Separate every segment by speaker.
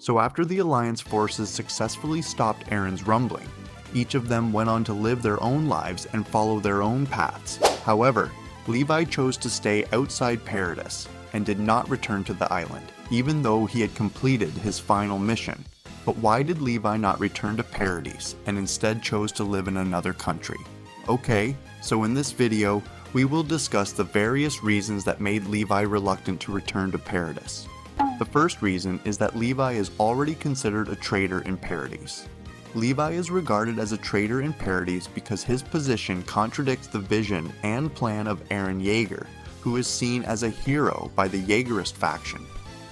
Speaker 1: So after the Alliance forces successfully stopped Eren's rumbling, each of them went on to live their own lives and follow their own paths. However, Levi chose to stay outside Paradis and did not return to the island, even though he had completed his final mission. But why did Levi not return to Paradis and instead chose to live in another country? Okay, so in this video, we will discuss the various reasons that made Levi reluctant to return to Paradis. The first reason is that Levi is already considered a traitor in Paradis. Levi is regarded as a traitor in Paradis because his position contradicts the vision and plan of Eren Yeager, who is seen as a hero by the Yeagerist faction.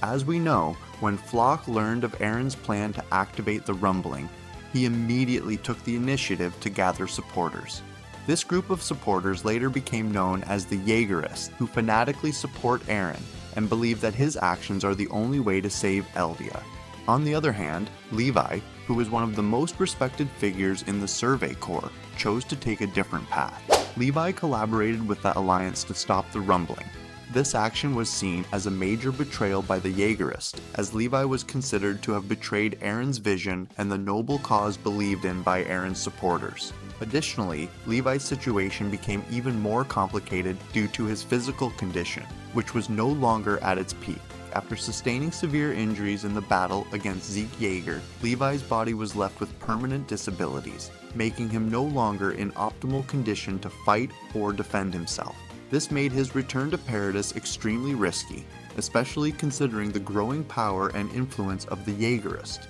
Speaker 1: As we know, when Floch learned of Eren's plan to activate the rumbling, he immediately took the initiative to gather supporters. This group of supporters later became known as the Yeagerists, who fanatically support Eren and believe that his actions are the only way to save Eldia. On the other hand, Levi, who is one of the most respected figures in the Survey Corps, chose to take a different path. Levi collaborated with the Alliance to stop the rumbling. This action was seen as a major betrayal by the Yeagerist, as Levi was considered to have betrayed Eren's vision and the noble cause believed in by Eren's supporters. Additionally, Levi's situation became even more complicated due to his physical condition, which was no longer at its peak. After sustaining severe injuries in the battle against Zeke Yeager, Levi's body was left with permanent disabilities, making him no longer in optimal condition to fight or defend himself. This made his return to Paradis extremely risky, especially considering the growing power and influence of the Yeagerist.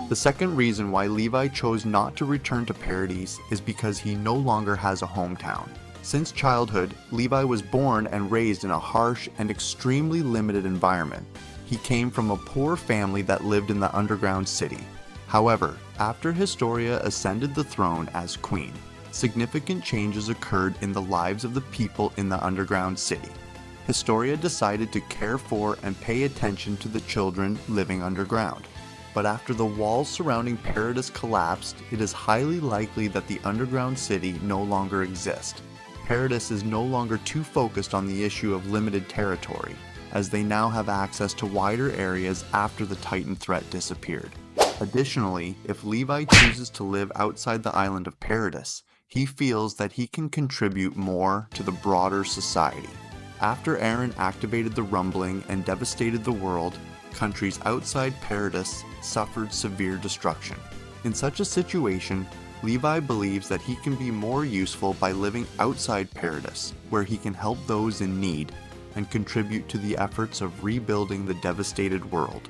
Speaker 1: The second reason why Levi chose not to return to Paradis is because he no longer has a hometown. Since childhood, Levi was born and raised in a harsh and extremely limited environment. He came from a poor family that lived in the underground city. However, after Historia ascended the throne as queen, significant changes occurred in the lives of the people in the underground city. Historia decided to care for and pay attention to the children living underground. But after the walls surrounding Paradis collapsed, it is highly likely that the underground city no longer exists. Paradis is no longer too focused on the issue of limited territory, as they now have access to wider areas after the Titan threat disappeared. Additionally, if Levi chooses to live outside the island of Paradis, he feels that he can contribute more to the broader society. After Eren activated the rumbling and devastated the world, countries outside Paradis suffered severe destruction. In such a situation, Levi believes that he can be more useful by living outside Paradis, where he can help those in need and contribute to the efforts of rebuilding the devastated world.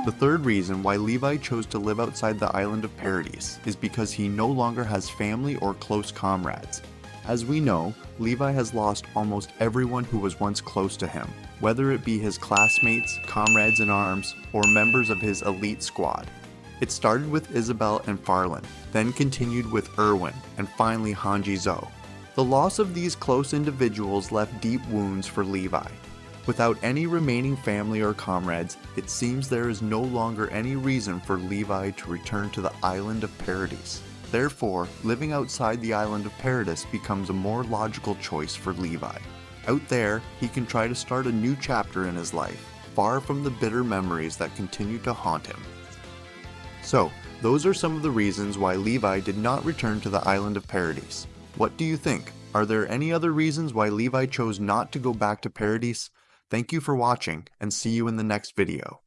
Speaker 1: The third reason why Levi chose to live outside the island of Paradis is because he no longer has family or close comrades. As we know, Levi has lost almost everyone who was once close to him, whether it be his classmates, comrades in arms, or members of his elite squad. It started with Isabel and Farlan, then continued with Erwin, and finally Hanji Zo. The loss of these close individuals left deep wounds for Levi. Without any remaining family or comrades, it seems there is no longer any reason for Levi to return to the island of Paradis. Therefore, living outside the island of Paradis becomes a more logical choice for Levi. Out there, he can try to start a new chapter in his life, far from the bitter memories that continue to haunt him. So, those are some of the reasons why Levi did not return to the island of Paradis. What do you think? Are there any other reasons why Levi chose not to go back to Paradis? Thank you for watching, and see you in the next video.